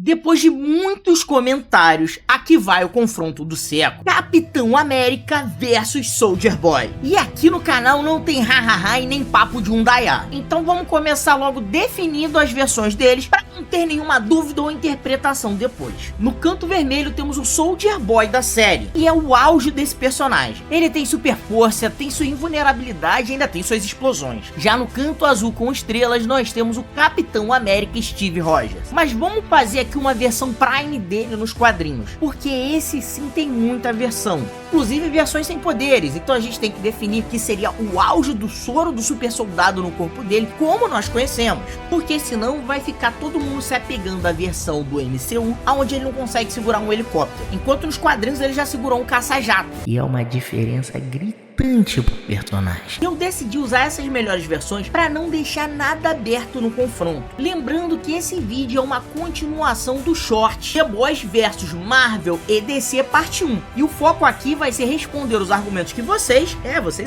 Depois de muitos comentários, aqui vai o confronto do século. Capitão América versus Soldier Boy. E aqui no canal não tem hahaha e nem papo de um daiá. Então vamos começar logo definindo as versões deles para não ter nenhuma dúvida ou interpretação depois. No canto vermelho temos o Soldier Boy da série, e é o auge desse personagem. Ele tem super força, tem sua invulnerabilidade e ainda tem suas explosões. Já no canto azul com estrelas nós temos o Capitão América Steve Rogers. Mas vamos fazer aqui uma versão Prime dele nos quadrinhos, porque esse sim tem muita versão, inclusive versões sem poderes. Então a gente tem que definir que seria o auge do soro do super soldado no corpo dele, como nós conhecemos, porque senão vai ficar todo mundo se apegando à versão do MCU, onde ele não consegue segurar um helicóptero, enquanto nos quadrinhos ele já segurou um caça-jato. E é uma diferença gritante pro personagem. Eu decidi usar essas melhores versões para não deixar nada aberto no confronto. Lembrando que esse vídeo é uma continuação do short The Boys vs Marvel e DC parte 1. E o foco aqui vai ser responder os argumentos que vocês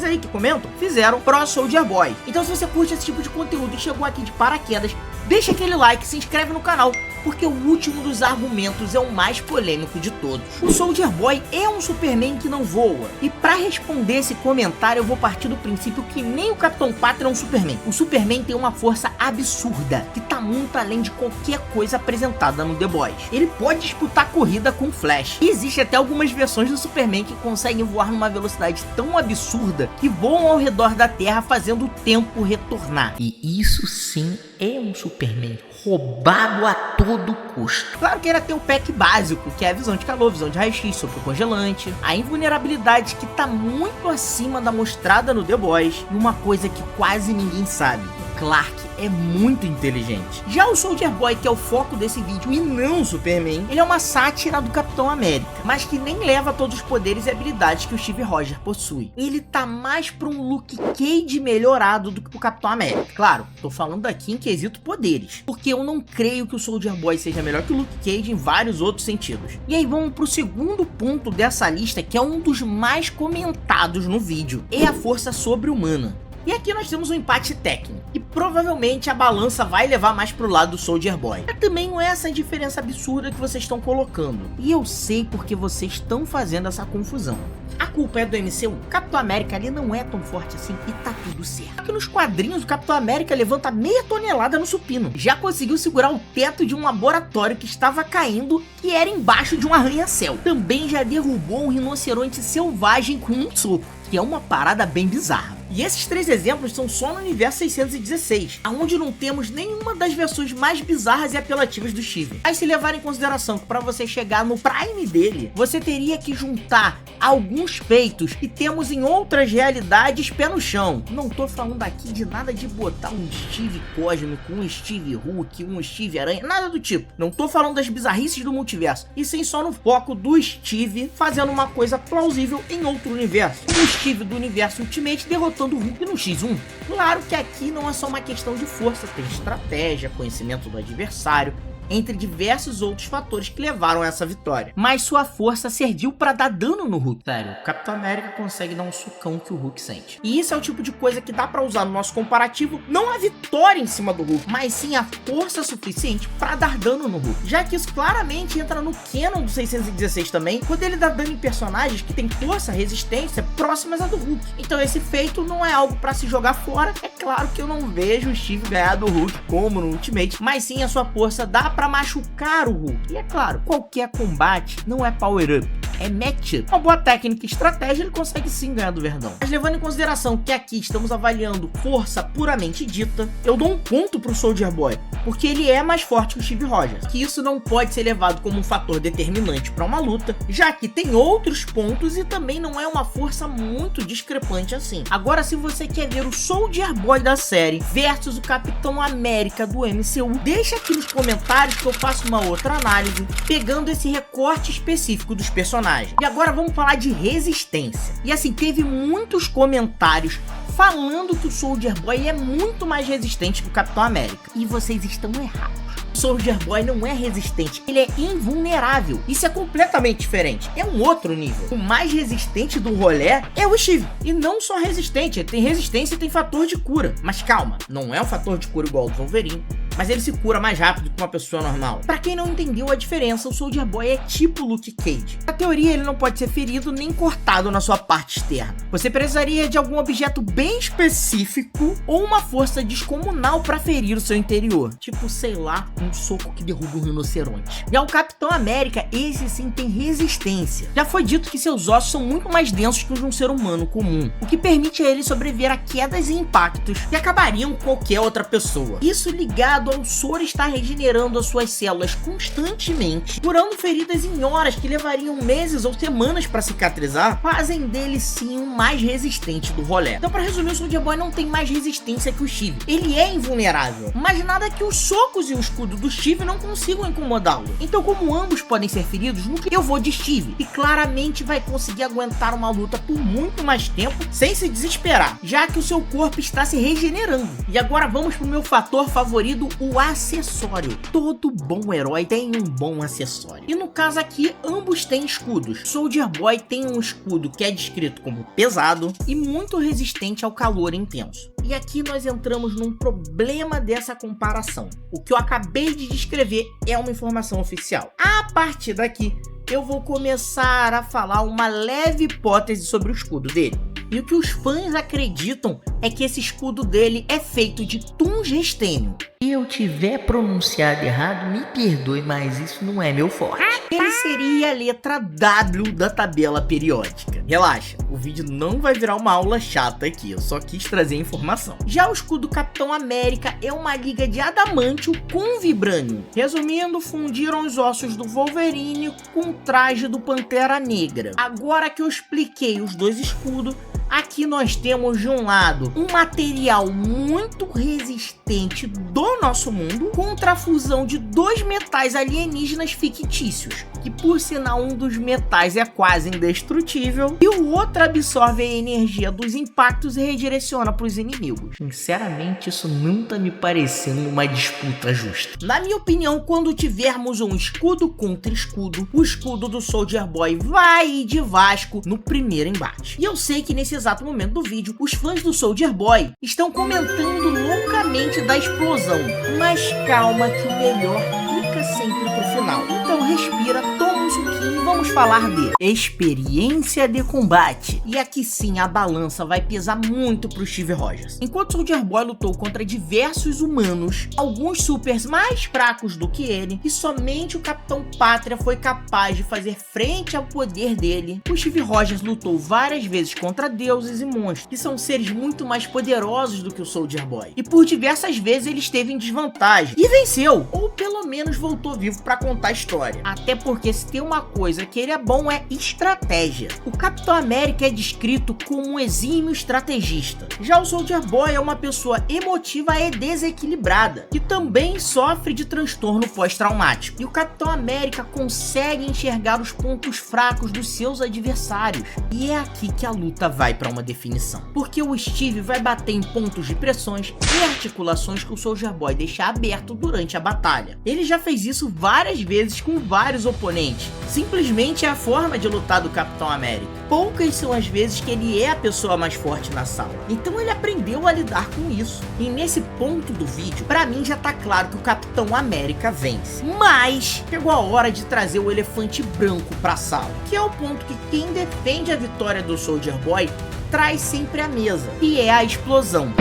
aí que comentam, fizeram pro Soldier Boy. Então se você curte esse tipo de conteúdo e chegou aqui de paraquedas, deixa aquele like, se inscreve no canal, porque o último dos argumentos é o mais polêmico de todos. O Soldier Boy é um Superman que não voa. E para responder esse comentário eu vou partir do princípio que nem o Capitão Pátria é um Superman. O Superman tem uma força absurda, que tá muito além de qualquer coisa apresentada no The Boys. Ele pode disputar corrida com o Flash. E existe até algumas versões do Superman que conseguem voar numa velocidade tão absurda que voam ao redor da Terra fazendo o tempo retornar. E isso sim é um Superman roubado a todo custo. Claro que ainda tem o pack básico, que é a visão de calor, visão de raio-x, sopro congelante, a invulnerabilidade que tá muito acima da mostrada no The Boys, e uma coisa que quase ninguém sabe: Clark é muito inteligente. Já o Soldier Boy, que é o foco desse vídeo e não o Superman, ele é uma sátira do Capitão América, mas que nem leva todos os poderes e habilidades que o Steve Rogers possui. Ele tá mais pra um Luke Cage melhorado do que o Capitão América. Claro, tô falando aqui em quesito poderes, porque eu não creio que o Soldier Boy seja melhor que o Luke Cage em vários outros sentidos. E aí vamos pro segundo ponto dessa lista, que é um dos mais comentados no vídeo: é a força sobre-humana. E aqui nós temos um empate técnico, e provavelmente a balança vai levar mais pro lado do Soldier Boy. Mas também não é essa diferença absurda que vocês estão colocando. E eu sei porque vocês estão fazendo essa confusão. A culpa é do MCU. O Capitão América ali não é tão forte assim e tá tudo certo. Aqui nos quadrinhos o Capitão América levanta meia tonelada no supino. Já conseguiu segurar o teto de um laboratório que estava caindo, que era embaixo de um arranha-céu. Também já derrubou um rinoceronte selvagem com um soco, que é uma parada bem bizarra. E esses três exemplos são só no universo 616, onde não temos nenhuma das versões mais bizarras e apelativas do Steve. Mas se levar em consideração que para você chegar no Prime dele, você teria que juntar alguns feitos que temos em outras realidades pé no chão. Não tô falando aqui de nada de botar um Steve cósmico, um Steve Hulk, um Steve Aranha, nada do tipo. Não tô falando das bizarrices do multiverso, e sim só no foco do Steve fazendo uma coisa plausível em outro universo. O Steve do universo Ultimate derrotando o Hulk no X1. Claro que aqui não é só uma questão de força, tem estratégia, conhecimento do adversário, entre diversos outros fatores que levaram a essa vitória. Mas sua força serviu para dar dano no Hulk. Sério, o Capitão América consegue dar um socão que o Hulk sente. E isso é o tipo de coisa que dá para usar no nosso comparativo, não a vitória em cima do Hulk, mas sim a força suficiente para dar dano no Hulk. Já que isso claramente entra no canon do 616 também, quando ele dá dano em personagens que têm força, resistência próximas à do Hulk. Então esse feito não é algo para se jogar fora. É claro que eu não vejo o Steve ganhar do Hulk como no Ultimate, mas sim a sua força dá para machucar o Hulk. E é claro, qualquer combate não é power-up, é match-up. Uma boa técnica e estratégia ele consegue sim ganhar do Verdão. Mas levando em consideração que aqui estamos avaliando força puramente dita, eu dou um ponto pro Soldier Boy, porque ele é mais forte que o Steve Rogers. Que isso não pode ser levado como um fator determinante para uma luta, já que tem outros pontos e também não é uma força muito discrepante assim. Agora, se você quer ver o Soldier Boy da série versus o Capitão América do MCU, deixa aqui nos comentários que eu faço uma outra análise, pegando esse recorte específico dos personagens. E agora vamos falar de resistência. E assim, teve muitos comentários falando que o Soldier Boy é muito mais resistente que o Capitão América. E vocês estão errados. Soldier Boy não é resistente, ele é invulnerável. Isso é completamente diferente, é um outro nível. O mais resistente do rolê é o Steve. E não só resistente, ele tem resistência e tem fator de cura. Mas calma, não é um fator de cura igual ao do Wolverine, mas ele se cura mais rápido que uma pessoa normal. Pra quem não entendeu a diferença, o Soldier Boy é tipo Luke Cage. Na teoria, ele não pode ser ferido nem cortado na sua parte externa. Você precisaria de algum objeto bem específico ou uma força descomunal pra ferir o seu interior. Tipo, sei lá, um soco que derruba um rinoceronte. Já o Capitão América, esse sim tem resistência. Já foi dito que seus ossos são muito mais densos que os de um ser humano comum, o que permite a ele sobreviver a quedas e impactos que acabariam com qualquer outra pessoa. Isso ligado ao soro estar regenerando as suas células constantemente, curando feridas em horas que levariam meses ou semanas para cicatrizar, fazem dele sim o mais resistente do rolê. Então, para resumir, o Soldier Boy não tem mais resistência que o Steve. Ele é invulnerável, mas nada que os socos e o escudo do Steve não consigam incomodá-lo. Então, como ambos podem ser feridos, eu vou de Steve, e claramente vai conseguir aguentar uma luta por muito mais tempo sem se desesperar, já que o seu corpo está se regenerando. E agora vamos pro meu fator favorito, o acessório. Todo bom herói tem um bom acessório. E no caso aqui, ambos têm escudos. Soldier Boy tem um escudo que é descrito como pesado e muito resistente ao calor intenso. E aqui nós entramos num problema dessa comparação. O que eu acabei de descrever é uma informação oficial. A partir daqui, eu vou começar a falar uma leve hipótese sobre o escudo dele. E o que os fãs acreditam é que esse escudo dele é feito de tungstênio. Se eu tiver pronunciado errado, me perdoe, mas isso não é meu forte. Ele seria a letra W da tabela periódica. Relaxa, o vídeo não vai virar uma aula chata aqui, eu só quis trazer informação. Já o escudo Capitão América é uma liga de adamantio com vibrânio. Resumindo, fundiram os ossos do Wolverine com o traje do Pantera Negra. Agora que eu expliquei os dois escudos, aqui nós temos de um lado um material muito resistente do nosso mundo contra a fusão de dois metais alienígenas fictícios, que por sinal um dos metais é quase indestrutível e o outro absorve a energia dos impactos e redireciona para os inimigos. Sinceramente, isso não tá me parecendo uma disputa justa. Na minha opinião, quando tivermos um escudo contra escudo, o escudo do Soldier Boy vai ir de Vasco no primeiro embate. E eu sei que nesse exato momento do vídeo, os fãs do Soldier Boy estão comentando loucamente da explosão, mas calma que o melhor fica sempre pro final. Então respira, toma um suquinho e vamos falar de experiência de combate. E aqui sim a balança vai pesar muito pro Steve Rogers. Enquanto Soldier Boy lutou contra diversos humanos, alguns supers mais fracos do que ele, e somente o Capitão Pátria foi capaz de fazer frente ao poder dele, o Steve Rogers lutou várias vezes contra deuses e monstros, que são seres muito mais poderosos do que o Soldier Boy. E por diversas vezes ele esteve em desvantagem e venceu, ou pelo menos voltou vivo para contar a história. Até porque se tem uma coisa que ele é bom é estratégia. O Capitão América é descrito como um exímio estrategista. Já o Soldier Boy é uma pessoa emotiva e desequilibrada, que também sofre de transtorno pós-traumático. E o Capitão América consegue enxergar os pontos fracos dos seus adversários. E é aqui que a luta vai para uma definição. Porque o Steve vai bater em pontos de pressões e articulações que o Soldier Boy deixa aberto durante a batalha. Ele já fez isso várias vezes com vários oponentes. Simplesmente é a forma de lutar do Capitão América. Poucas são as vezes que ele é a pessoa mais forte na sala. Então ele aprendeu a lidar com isso. E nesse ponto do vídeo, pra mim já tá claro que o Capitão América vence. Mas chegou a hora de trazer o elefante branco pra sala, que é o ponto que quem defende a vitória do Soldier Boy traz sempre à mesa, e é a explosão.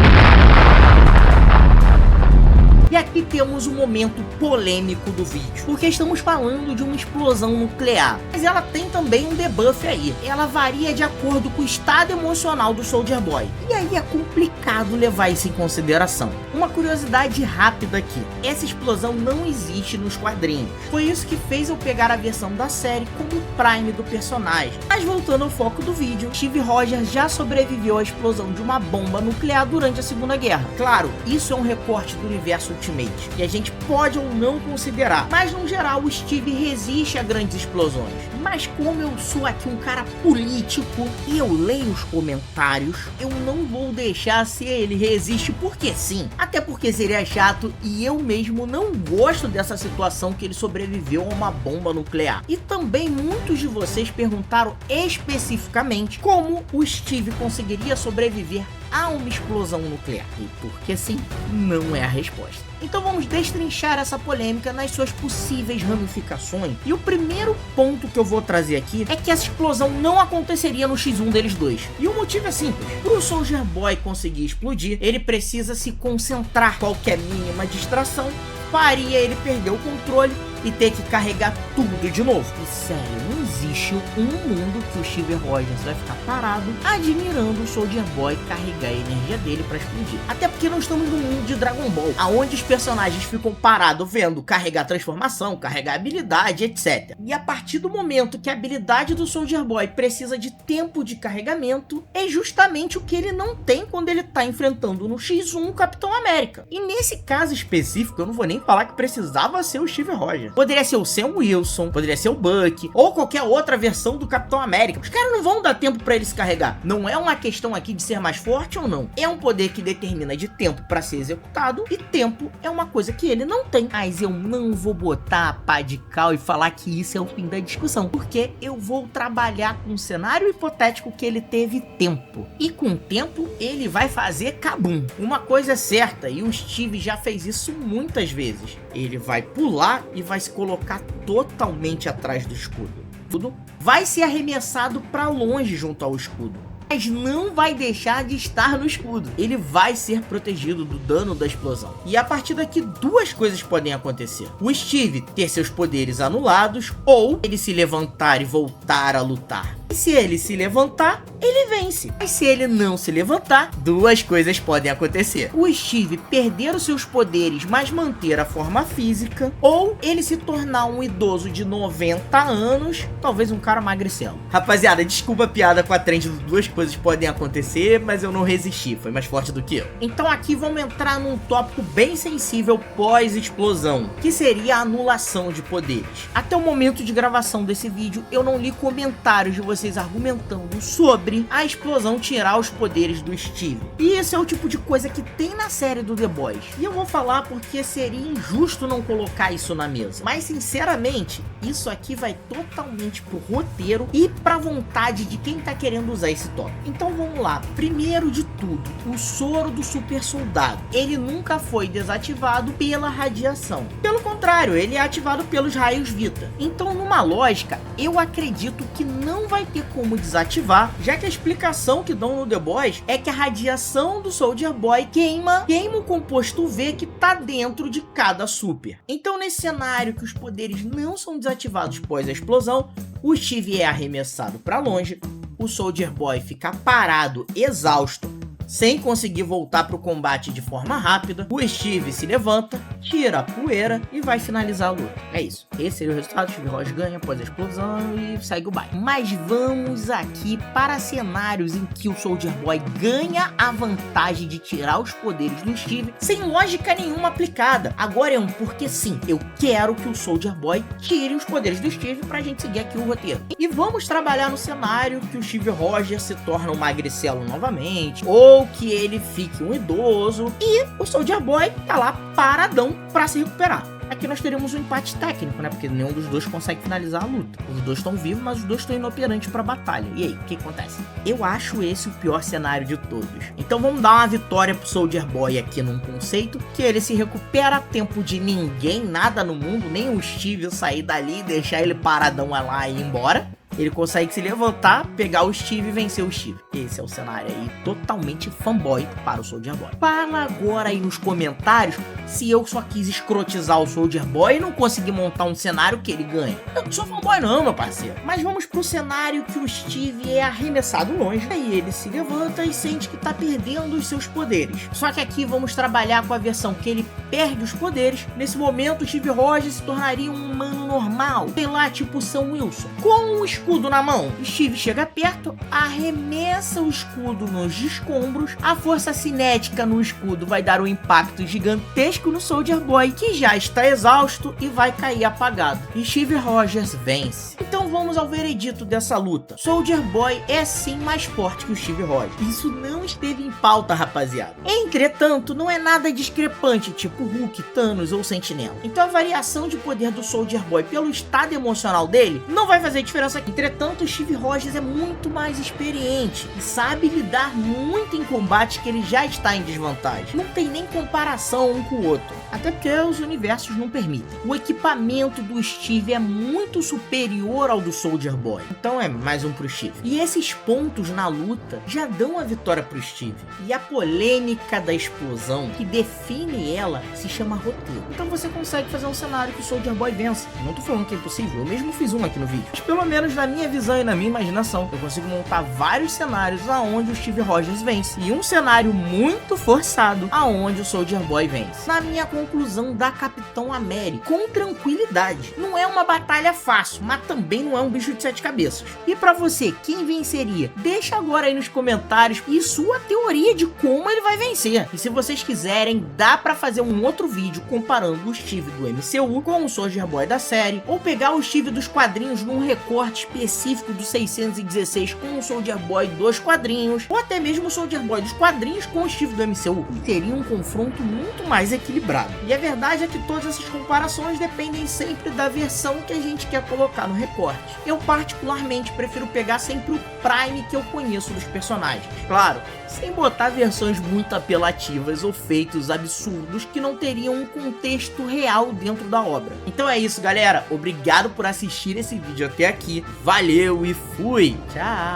E aqui temos um momento polêmico do vídeo, porque estamos falando de uma explosão nuclear, mas ela tem também um debuff aí. Ela varia de acordo com o estado emocional do Soldier Boy, e aí é complicado levar isso em consideração. Uma curiosidade rápida aqui, essa explosão não existe nos quadrinhos, foi isso que fez eu pegar a versão da série como Prime do personagem. Mas voltando ao foco do vídeo, Steve Rogers já sobreviveu à explosão de uma bomba nuclear durante a Segunda Guerra. Claro, isso é um recorte do universo Ultimate, que a gente pode ou não considerar, mas no geral o Steve resiste a grandes explosões. Mas como eu sou aqui um cara político e eu leio os comentários, eu não vou deixar se ele resiste porque sim, até porque seria chato e eu mesmo não gosto dessa situação que ele sobreviveu a uma bomba nuclear. E também muitos de vocês perguntaram especificamente como o Steve conseguiria sobreviver há uma explosão nuclear? E porque sim, não é a resposta. Então vamos destrinchar essa polêmica nas suas possíveis ramificações. E o primeiro ponto que eu vou trazer aqui é que essa explosão não aconteceria no X1 deles dois. E o motivo é simples. Para o Soldier Boy conseguir explodir, ele precisa se concentrar. Qualquer mínima distração faria ele perder o controle e ter que carregar tudo de novo. E sério, não existe um mundo que o Steve Rogers vai ficar parado admirando o Soldier Boy carregar a energia dele pra explodir. Até porque não estamos no mundo de Dragon Ball, aonde os personagens ficam parados vendo carregar transformação, carregar habilidade, etc. E a partir do momento que a habilidade do Soldier Boy precisa de tempo de carregamento, é justamente o que ele não tem quando ele tá enfrentando no X1 o Capitão América. E nesse caso específico, eu não vou nem falar que precisava ser o Steve Rogers. Poderia ser o Sam Wilson, poderia ser o Bucky, ou qualquer outra versão do Capitão América. Os caras não vão dar tempo pra ele se carregar. Não é uma questão aqui de ser mais forte ou não. É um poder que determina de tempo pra ser executado, e tempo é uma coisa que ele não tem. Mas eu não vou botar a pá de cal e falar que isso é o fim da discussão, porque eu vou trabalhar com um cenário hipotético que ele teve tempo. E com tempo, ele vai fazer kabum. Uma coisa é certa, e o Steve já fez isso muitas vezes. Ele vai pular e vai se colocar totalmente atrás do escudo. Tudo vai ser arremessado para longe junto ao escudo, mas não vai deixar de estar no escudo. Ele vai ser protegido do dano da explosão. E a partir daqui, duas coisas podem acontecer. O Steve ter seus poderes anulados, ou ele se levantar e voltar a lutar. E se ele se levantar, ele vence. Mas se ele não se levantar, duas coisas podem acontecer. O Steve perder os seus poderes, mas manter a forma física, ou ele se tornar um idoso de 90 anos, talvez um cara magricelo. Rapaziada, desculpa a piada com a trend do duas coisas podem acontecer, mas eu não resisti, foi mais forte do que eu. Então aqui vamos entrar num tópico bem sensível pós-explosão, que seria a anulação de poderes. Até o momento de gravação desse vídeo, eu não li comentários de vocês argumentando sobre a explosão tirar os poderes do Steve. E esse é o tipo de coisa que tem na série do The Boys. E eu vou falar porque seria injusto não colocar isso na mesa. Mas sinceramente, isso aqui vai totalmente pro roteiro e pra vontade de quem tá querendo usar esse tópico. Então vamos lá. Primeiro de tudo, o soro do super soldado. Ele nunca foi desativado pela radiação. Pelo contrário, ele é ativado pelos raios Vita. Então, numa lógica, eu acredito que não vai ter como desativar, já que a explicação que dão no The Boys é que a radiação do Soldier Boy queima o composto V que tá dentro de cada super. Então, nesse cenário que os poderes não são desativados após a explosão, o Steve é arremessado para longe, o Soldier Boy fica parado, exausto, sem conseguir voltar para o combate de forma rápida. O Steve se levanta, tira a poeira e vai finalizar a luta. É isso. Esse seria o resultado. O Steve Rogers ganha após a explosão e segue o baile. Mas vamos aqui para cenários em que o Soldier Boy ganha a vantagem de tirar os poderes do Steve sem lógica nenhuma aplicada. Agora é um porque sim, eu quero que o Soldier Boy tire os poderes do Steve pra gente seguir aqui o roteiro. E vamos trabalhar no cenário que o Steve Rogers se torna um magricelo novamente, ou que ele fique um idoso, e o Soldier Boy tá lá paradão pra se recuperar. Aqui nós teremos um empate técnico, né? Porque nenhum dos dois consegue finalizar a luta. Os dois estão vivos, mas os dois estão inoperantes pra batalha. E aí, o que acontece? Eu acho esse o pior cenário de todos. Então vamos dar uma vitória pro Soldier Boy aqui num conceito que ele se recupera a tempo de ninguém, nada no mundo, nem o Steve sair dali e deixar ele paradão lá e ir embora. Ele consegue se levantar, pegar o Steve e vencer o Steve. Esse é o cenário aí totalmente fanboy para o Soldier Boy. Fala agora aí nos comentários se eu só quis escrotizar o Soldier Boy e não consegui montar um cenário que ele ganha. Eu não sou fanboy não, meu parceiro. Mas vamos pro cenário que o Steve é arremessado longe. Aí ele se levanta e sente que tá perdendo os seus poderes. Só que aqui vamos trabalhar com a versão que ele perde os poderes. Nesse momento o Steve Rogers se tornaria um humano normal. Sei lá, tipo Sam Wilson. Com o escudo na mão. Steve chega perto, arremessa o escudo nos escombros. A força cinética no escudo vai dar um impacto gigantesco no Soldier Boy, que já está exausto e vai cair apagado. Steve Rogers vence. Então Então vamos ao veredito dessa luta. Soldier Boy é sim mais forte que o Steve Rogers. Isso não esteve em pauta, rapaziada. Entretanto, não é nada discrepante, tipo Hulk, Thanos ou Sentinela. Então a variação de poder do Soldier Boy pelo estado emocional dele não vai fazer diferença aqui. Entretanto, o Steve Rogers é muito mais experiente e sabe lidar muito em combates que ele já está em desvantagem. Não tem nem comparação um com o outro, até porque os universos não permitem. O equipamento do Steve é muito superior ao do Soldier Boy, então é mais um pro Steve. E esses pontos na luta já dão a vitória pro Steve. E a polêmica da explosão que define ela se chama roteiro. Então você consegue fazer um cenário que o Soldier Boy vença. Não tô falando que é impossível, eu mesmo fiz um aqui no vídeo. Mas pelo menos na minha visão e na minha imaginação, eu consigo montar vários cenários aonde o Steve Rogers vence. E um cenário muito forçado aonde o Soldier Boy vence. Na minha conclusão da Capitão América, com tranquilidade. Não é uma batalha fácil, mas também não é um bicho de 7 cabeças. E pra você, quem venceria? Deixa agora aí nos comentários e sua teoria de como ele vai vencer. E se vocês quiserem, dá pra fazer um outro vídeo comparando o Steve do MCU com o Soldier Boy da série, ou pegar o Steve dos quadrinhos num recorte específico do 616 com o Soldier Boy dos quadrinhos, ou até mesmo o Soldier Boy dos quadrinhos com o Steve do MCU. Teria um confronto muito mais equilibrado. E a verdade é que todas essas comparações dependem sempre da versão que a gente quer colocar no recorte. Eu particularmente prefiro pegar sempre o Prime que eu conheço dos personagens. Claro, sem botar versões muito apelativas ou feitos absurdos que não teriam um contexto real dentro da obra. Então é isso, galera. Obrigado por assistir esse vídeo até aqui. Valeu e fui! Tchau!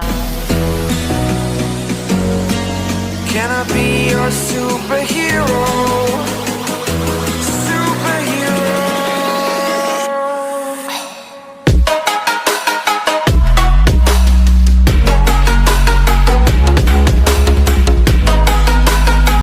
Can I be your superhero?